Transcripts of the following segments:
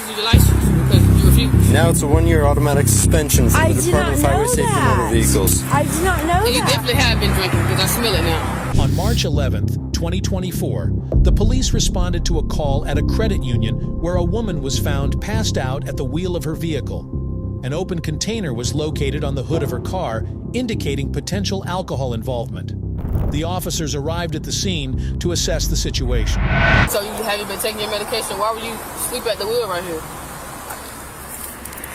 cancel your license because you refuse. Now it's a 1-year automatic suspension from the Department of Highway Safety and Motor Vehicles. I did not know that. You definitely have been drinking because I smell it now. On March 11th, 2024, the police responded to a call at a credit union where a woman was found passed out at the wheel of her vehicle. An open container was located on the hood of her car, indicating potential alcohol involvement. The officers arrived at the scene to assess the situation. So have you been taking your medication? Why were you sleep at the wheel right here?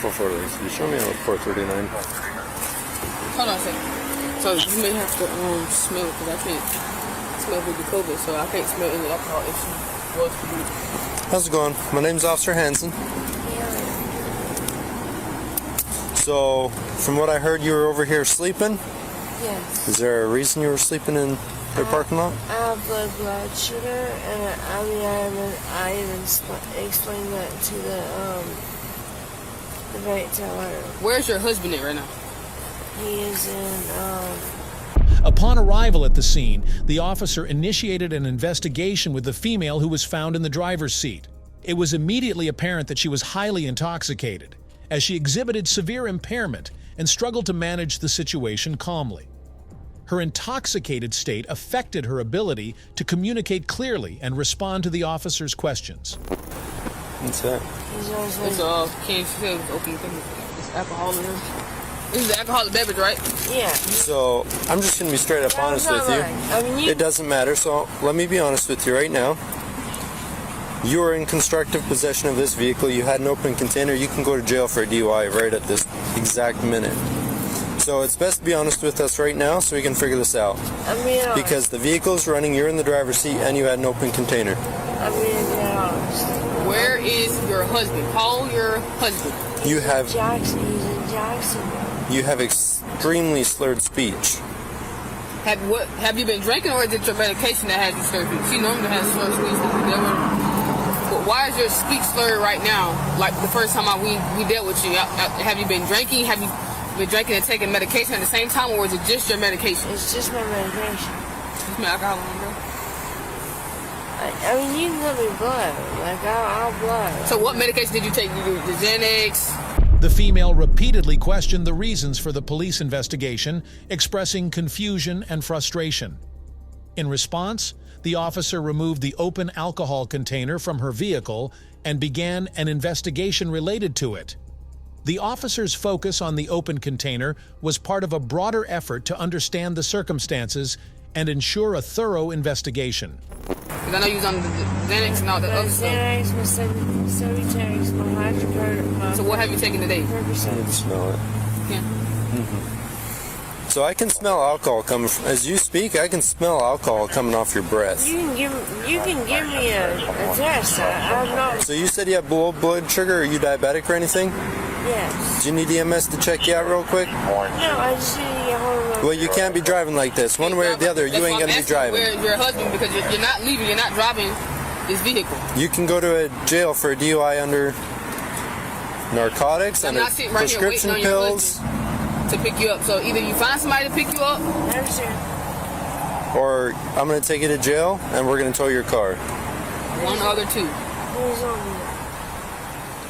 440. You show me on 439. Hold on a second. So you may have to smell it because I can't smell with the COVID, so I can't smell any alcohol if she was for you. How's it going? My name's Officer Hansen. So, from what I heard, you were over here sleeping? Yes. Is there a reason you were sleeping in their parking lot? I have low blood sugar, and I even explained that to the bank teller. Where's your husband at right now? He is in, Upon arrival at the scene, the officer initiated an investigation with the female who was found in the driver's seat. It was immediately apparent that she was highly intoxicated, as she exhibited severe impairment and struggled to manage the situation calmly. Her intoxicated state affected her ability to communicate clearly and respond to the officer's questions. What's that? It's can't you feel it's open thing? It's alcohol in there. This is an alcoholic beverage, right? yeah. So, I'm just going to be straight up honest with you. I mean, It doesn't matter, so let me be honest with you right now. You are in constructive possession of this vehicle. You had an open container. You can go to jail for a DUI right at this exact minute. So it's best to be honest with us right now so we can figure this out. I'm being honest. Because the vehicle's running, you're in the driver's seat, and you had an open container. I'm being honest. Where is your husband? Call your husband. You have Jackson. He's in Jackson. you have extremely slurred speech. Have you been drinking, or is it your medication that has you slurred speech? She normally has slurred speech. But why is your speech slurred right now? Like the first time we dealt with you, have you been drinking? Have you been drinking and taking medication at the same time, or is it just your medication? It's just my medication. You smell alcohol on there? I mean, you can let me blow. Like, I'll blow. So what medication did you take? Did you do the Xanax? The female repeatedly questioned the reasons for the police investigation, expressing confusion and frustration. In response, the officer removed the open alcohol container from her vehicle and began an investigation related to it. The officer's focus on the open container was part of a broader effort to understand the circumstances and ensure a thorough investigation. Because I know you was on the Xanax and all the other stuff. Xanax, my Sobriety, my hydrocodone, So what have you taken today? I can smell it. Yeah. So I can smell alcohol coming from, as you speak, I can smell alcohol coming off your breath. You can give me a test. I'm not. So you said you have low blood sugar. Are you diabetic or anything? Yes. Do you need EMS to check you out real quick? No, I just need to get hold of my. Well, you can't be driving like this. One way or the other, you ain't going to be driving. Where's your husband? Because you're not leaving, you're not driving this vehicle. You can go to a jail for a DUI under narcotics, I'm under not sitting right here prescription waiting on your pills, to pick you up. So either you find somebody to pick you up. or I'm going to take you to jail and we're going to tow your car. One or other two. Who's on me?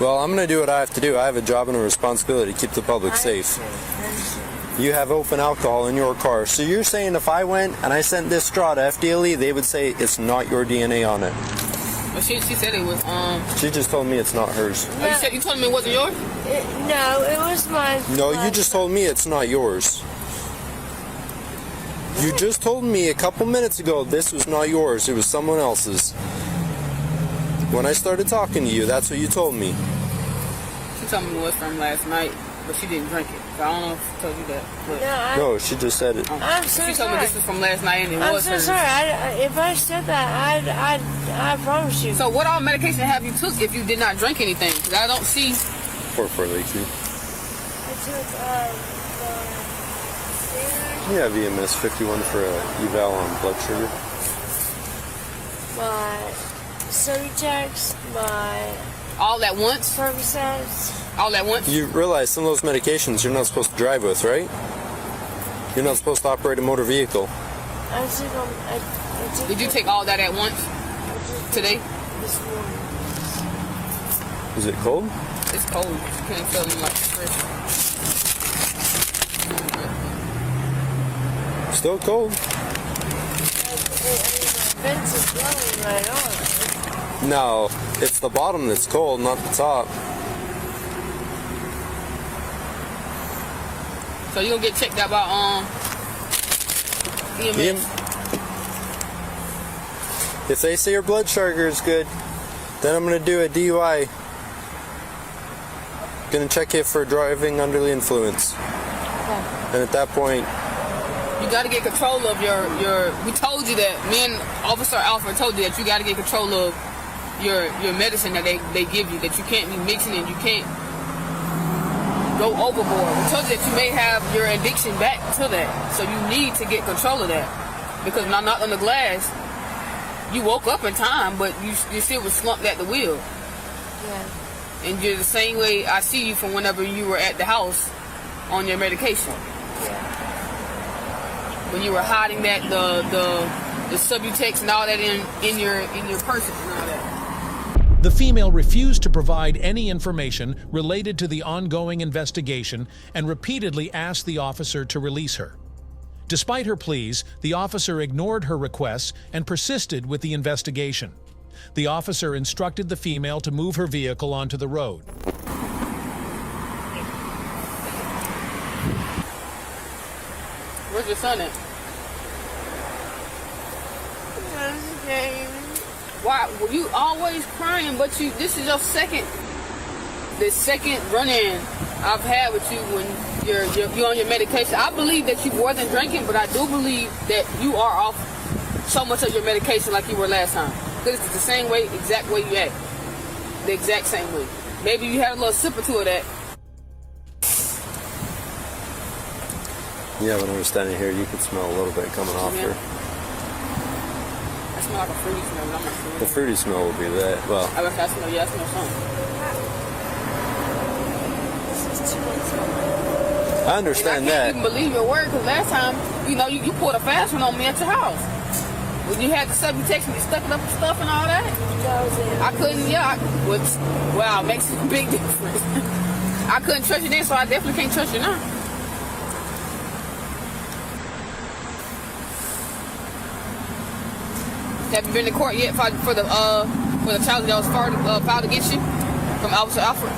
Well, I'm going to do what I have to do. I have a job and a responsibility to keep the public safe. You have open alcohol in your car. So you're saying if I went and I sent this straw to FDLE, they would say it's not your DNA on it. But she said it was, She just told me it's not hers. No. You told me it wasn't yours? No, it was mine. No, you just told me it's not yours. You just told me a couple minutes ago this was not yours. It was someone else's. When I started talking to you, that's what you told me. She told me it was from last night, but she didn't drink it. So I don't know if she told you that. But No, she just said it. I'm so she told me this was from last night and it was hers. I'm so sorry. If I said that, I promise you. So what all medication have you took if you did not drink anything? Because I don't see. 4-4 Lakeview. I took standard. Yeah, VMS 51 for a eval on blood sugar. My Sobriety, my All at once? Percocets. All at once? You realize some of those medications you're not supposed to drive with, right? You're not supposed to operate a motor vehicle. I took Did you take all that at once? Today? This morning. Is it cold? It's cold. You can't feel it like fresh. Still cold. Vents is blowing right on. No, it's the bottom that's cold, not the top. So you gonna get checked out by EMS? If they say your blood sugar is good, then I'm gonna do a DUI. Gonna check you for driving under the influence. Okay. And at that point, You got to get control of your. We told you that. Me and Officer Alfred told you that you got to get control of your medicine that they give you. That you can't be mixing it. You can't go overboard. We told you that you may have your addiction back to that. So you need to get control of that. Because when I knocked on the glass, you woke up in time, but you still was slumped at the wheel. Yeah. And you're the same way I see you from whenever you were at the house on your medication. Yeah. When you were hiding that the Subutex and all that in your purse and all that. The female refused to provide any information related to the ongoing investigation and repeatedly asked the officer to release her. Despite her pleas, the officer ignored her requests and persisted with the investigation. The officer instructed the female to move her vehicle onto the road. Where's your son at? Why were you always crying? But this is the second run-in I've had with you when you're on your medication. I believe that you wasn't drinking, but I do believe that you are off so much of your medication like you were last time. Because it's the same way, exact way you act. The exact same way. Maybe you had a little sip or two of that. yeah, when I was standing here, you could smell a little bit coming off Yeah. her. I smell like a fruity smell, but I'm not sure. The fruity smell would be that. Well, I smell something. This is too much. I understand I can't that. even believe your word, because last time, you pulled a fast one on me at your house. When you had the Subutex and you stuck it up and stuff and all that. That was it. I couldn't, wow, makes a big difference. I couldn't trust you then, so I definitely can't trust you now. Have you been to court yet for the charge that was filed against you from Officer Alfred?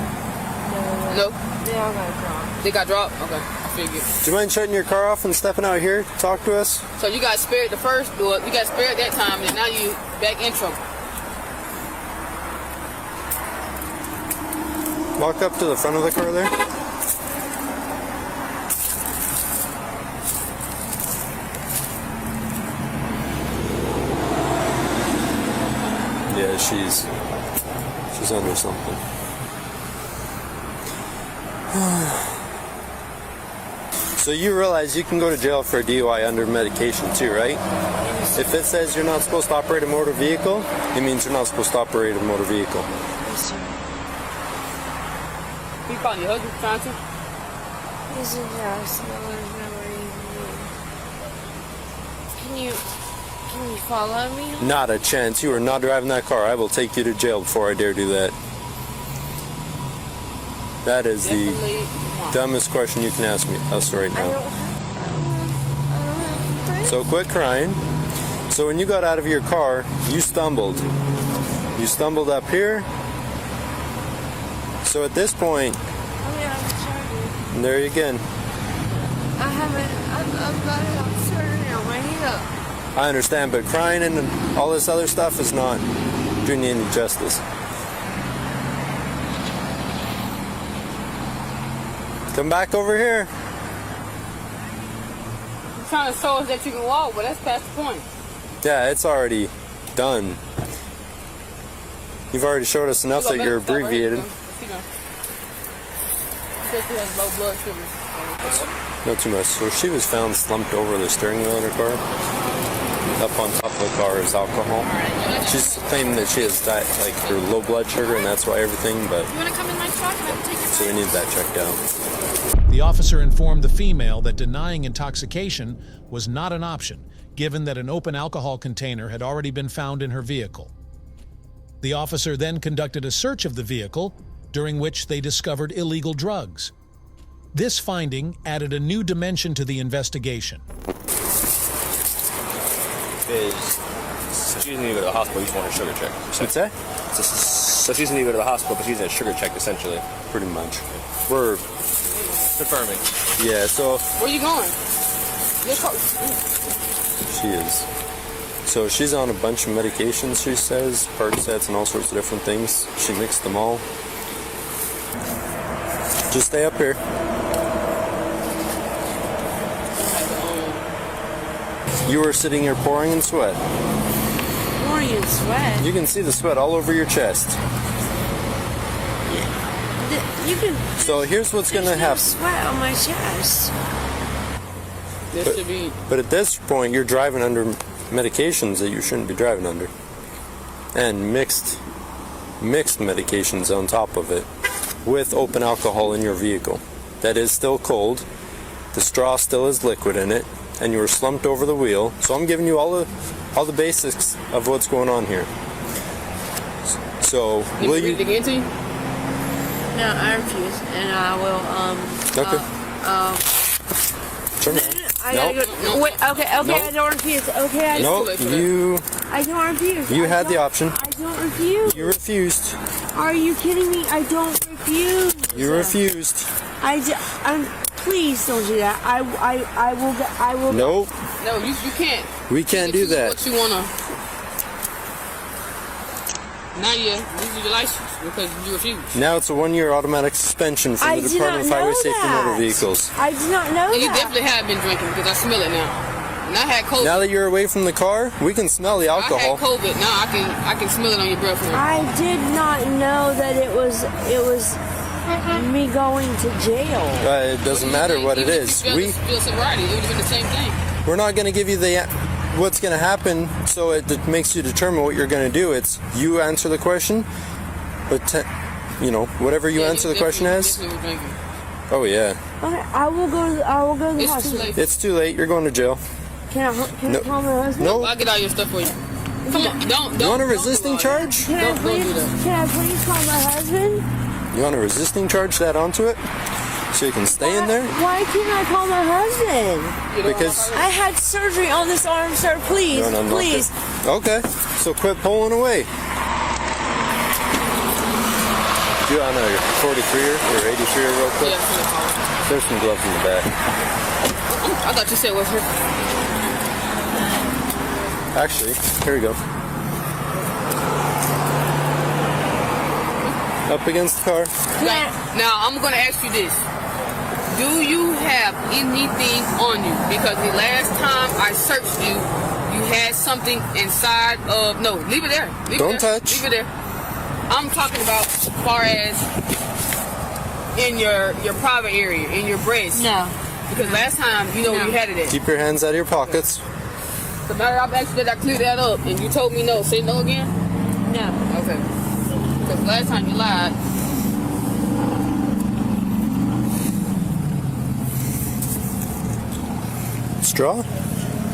No. They all got dropped. They got dropped? Okay, I figured. Do you mind shutting your car off and stepping out here to talk to us? So you got spared the first, you got spared that time, and now you back in trouble. Walk up to the front of the car there. Yeah, she's under something. So you realize you can go to jail for a DUI under medication too, right? If it says you're not supposed to operate a motor vehicle, it means you're not supposed to operate a motor vehicle. Yes, sir. You calling your husband trying to? He's in the house. No one's never even. Can you follow me? Not a chance. You are not driving that car. I will take you to jail before I dare do that. That is the dumbest question you can ask us right I now. don't have friends. So quit crying. So when you got out of your car, you stumbled. You stumbled up here. So at this point, I'm sorry. there you again. I've got it all sorted now. My heat up. I understand, but crying and all this other stuff is not doing you any justice. Come back over here. You're trying to show us that you can walk, but that's past the point. Yeah, it's already done. You've already showed us enough that you're abbreviated. She said she has low blood sugar. Not too much. So she was found slumped over the steering wheel in her car. Up on top of the car is alcohol. She's claiming that she has her low blood sugar, and that's why everything. But You want to come in my truck and I will take your so we need that checked out. The officer informed the female that denying intoxication was not an option, given that an open alcohol container had already been found in her vehicle. The officer then conducted a search of the vehicle, during which they discovered illegal drugs. This finding added a new dimension to the investigation. So she doesn't need to go to the hospital, you just want a sugar check. What's that? So she doesn't need to go to the hospital, but she's a sugar check, essentially. Pretty much. We're Confirming. Yeah, so Where you going? she is. So she's on a bunch of medications, she says, Percocets and all sorts of different things. She mixed them all. Just stay up here. You were sitting here pouring in sweat. Pouring in sweat? You can see the sweat all over your chest. You can... So here's what's going to There's no happen. sweat on my chest. There should be. But at this point, you're driving under medications that you shouldn't be driving under. And mixed medications on top of it, with open alcohol in your vehicle. That is still cold. The straw still has liquid in it, and you were slumped over the wheel. So I'm giving you all the basics of what's going on here. So will you? Read it again to you? No, I refuse, and I will. Okay. Turn around. I gotta Nope. go. Wait, okay, Nope. I don't refuse. Okay, I Nope. I don't refuse. You I had the don't- option. I don't refuse. You refused. Are you kidding me? I don't refuse. You refused. Please don't do that. I will. Nope. No, you can't. We can't You do can that. choose what you wanna. Now you lose your license because you refuse. Now it's a 1-year automatic suspension from I the did Department of not Highway know Safety and that. Motor Vehicles. I did not know And you that. definitely have been drinking because I smell it now. And I had COVID. Now that you're away from the car, we can smell the I had alcohol. COVID. Now I can smell it on your breath now. I did not know that it was me going to jail. It doesn't matter what it is. Feel sobriety. It would have been the same thing. We're not going to give you what's going to happen, so it makes you determine what you're going to do. It's you answer the question, but whatever you answer the question as. Oh yeah. Okay, I will go to the It's too hospital. late. It's too late. You're going to jail. Can No. I call my husband? No. I'll get all your stuff for you. Come on, don't. You want a don't resisting do all that. charge? Can Don't do that. I please call my husband? You want a resisting charge that onto it, so you can stay in there? Why can't I call my husband? You don't Because I had surgery on this arm, sir. Please, You wanna unlock please. it? Okay. So quit pulling away. Do you want a 43er or 83er real quick? Yeah, it's in the car. There's some gloves in the back. I thought you said it was her. Actually, here we go. Up against the car. Now I'm gonna ask you this: do you have anything on you? Because the last time I searched you, you had something inside of. No, leave it there. Leave Don't it there. touch. Leave it there. I'm talking about as far as in your private area, in your breast. No. Because last time, you had it there. Keep your hands out of your pockets. So now I've actually I cleared that up, and you told me no. Say no again. No. Okay. Because last time you lied. Straw?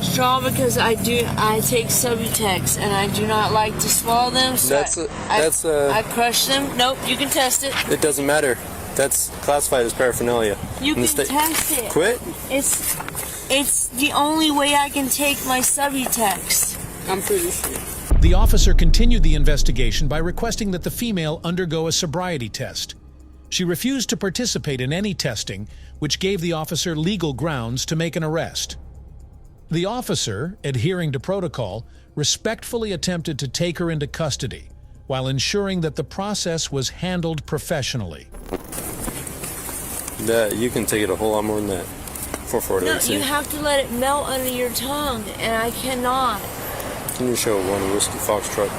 Straw because I take Subutex and I do not like to swallow them. So I crush them. Nope, you can test it. It doesn't matter. That's classified as paraphernalia. You In the can test it. Quit? It's the only way I can take my Subutex. I'm pretty sure. The officer continued the investigation by requesting that the female undergo a sobriety test. She refused to participate in any testing, which gave the officer legal grounds to make an arrest. The officer, adhering to protocol, respectfully attempted to take her into custody, while ensuring that the process was handled professionally. You can take it a whole lot more than that. 440. No, you have to let it melt under your tongue, and I cannot. Can you show one Whiskey Foxtrot?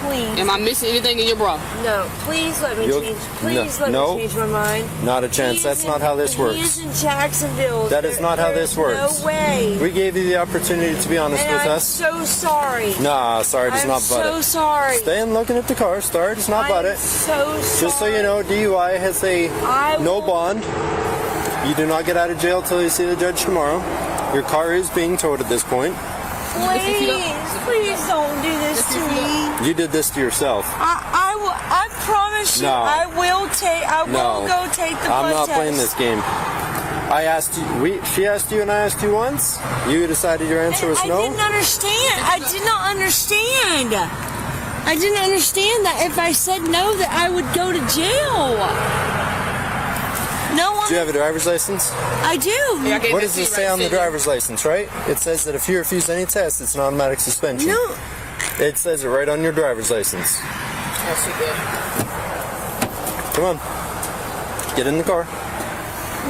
Please. Am I missing anything in your bra? No, please let me change. Please let no. me change my mind. Not a chance. That's not how this works. He's in Jacksonville. That is not how this works. No way. We gave you the opportunity to be honest And with I'm us. so sorry. Nah, sorry does I'm not butt so it. sorry. Staying looking at the car. Sorry does not butt I'm it. so sorry. Just so you know, DUI has no bond. You do not get out of jail till you see the judge tomorrow. Your car is being towed at this point. Please don't do this to me. You did this to yourself. I promise you, No. I will go take the blood I'm not test. playing this game. I asked you, she asked you and I asked you once. You decided your answer was no? I didn't understand. I did not understand. I didn't understand that if I said no, that I would go to jail. No one. Do you have a driver's license? I do. Yeah, I gave What that does to it you say right on the there. driver's license, right? It says that if you refuse any test, it's an automatic suspension. No. It says it right on your driver's license. Oh, she did. Come on. Get in the car.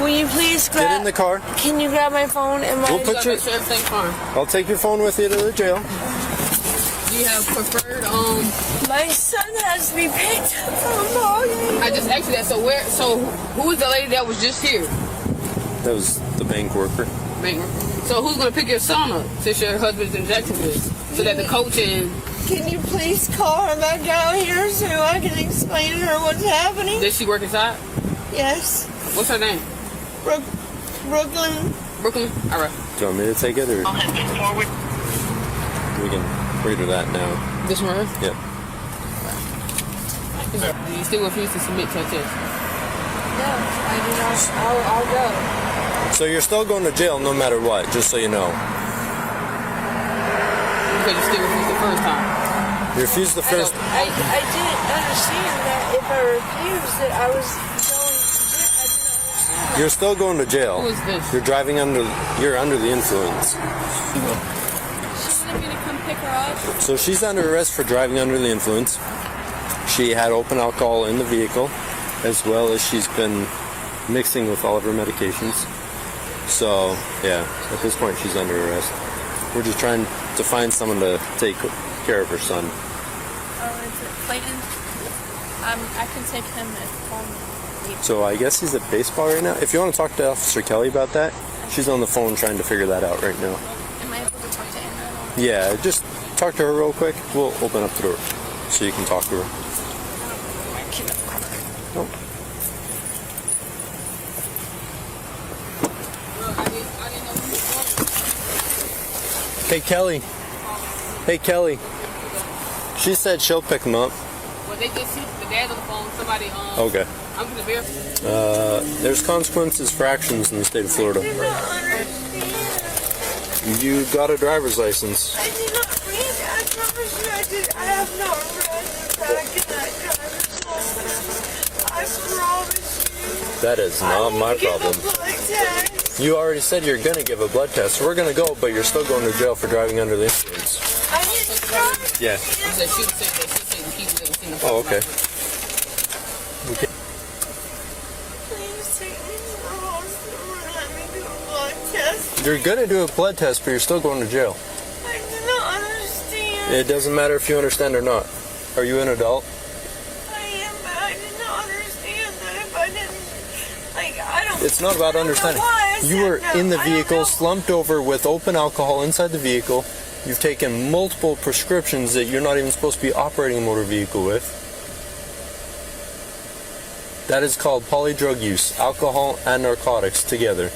Will you please grab? Get in the car. Can you grab my phone and my? We'll put Gotta make sure everything's fine. I'll take your phone with you to the jail. Do you have preferred, My son has to be picked up from Bogey. I just asked you that, so who was the lady that was just here? That was the bank worker. So who's gonna pick your son up since your husband's in Jacksonville? So that the coach and... Can you please call her back out here so I can explain to her what's happening? Does she work inside? Yes. What's her name? Brooklyn. Brooklyn? Alright. Do you want me to take it or? We can read her that now. This one right here? Yep. Do you still refuse to submit to a test? No, I do not. I'll go. So you're still going to jail no matter what, just so you know. Because you still refused the first time. You refused the first. I didn't understand that if I refused that I was going to jail. I didn't understand. You're still going to jail. Who is this? You're driving under. You're under the influence. She wanted me to come pick her up. So she's under arrest for driving under the influence. She had open alcohol in the vehicle, as well as she's been mixing with all of her medications. So yeah, at this point she's under arrest. We're just trying to find someone to take care of her son. Oh, is it Clayton? I can take him if So I guess he's at baseball right now. If you want to talk to Officer Kelly about that, she's on the phone trying to figure that out right now. am I able to talk to Anna? Yeah, just talk to her real quick. We'll open up the door so you can talk to her. Nope. Hey Kelly. Hey Kelly. She said she'll pick him up. Well, they just see the dad on the phone. Somebody, Okay. I'm gonna verify. There's consequences for actions in the state of Florida. I did not understand. You got a driver's license. I did not read it. I promise you I did. I have not read the back of that driver's license. I promise you. That is not my problem. Give a blood test. You already said you're going to give a blood test. So we're going to go, but you're still going to jail for driving under the influence. I didn't drive. Yeah. She said she was sick, but she said the people that was in the Oh, okay. Okay. Please take me to the hospital and let me do a blood test. You're going to do a blood test, but you're still going to jail. I did not understand. It doesn't matter if you understand or not. Are you an adult? I am, but I did not understand that if I didn't, I don't. It's not about understanding. You were in the vehicle, slumped over with open alcohol inside the vehicle. You've taken multiple prescriptions that you're not even supposed to be operating a motor vehicle with. That is called polydrug use. Alcohol and narcotics together.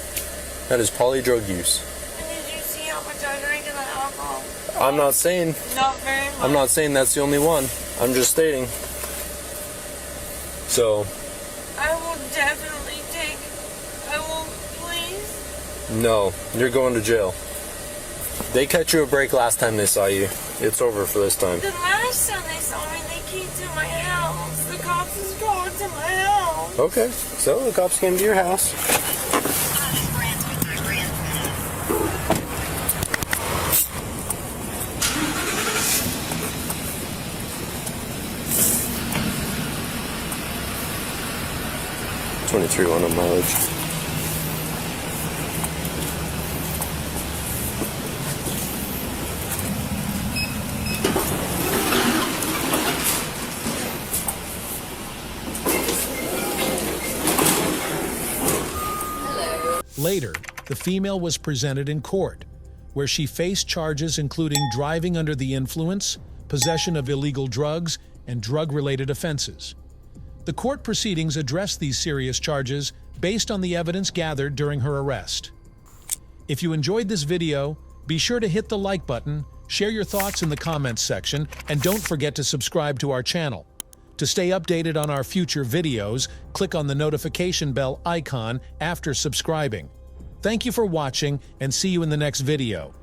That is polydrug use. And did you see how much I drank of that alcohol? I'm not saying Not very much. I'm not saying that's the only one. I'm just stating. So, I will definitely take. I will, please. no, you're going to jail. They cut you a break last time they saw you. It's over for this time. The last time they saw me, they came to my house. The cops is going to my house. Okay, so the cops came to your house. $23 on mileage. Later, the female was presented in court, where she faced charges including driving under the influence, possession of illegal drugs, and drug-related offenses. The court proceedings addressed these serious charges based on the evidence gathered during her arrest. If you enjoyed this video, Be sure to hit the like button, share your thoughts in the comments section, and don't forget to subscribe to our channel. To stay updated on our future videos, click on the notification bell icon after subscribing. Thank you for watching, and see you in the next video.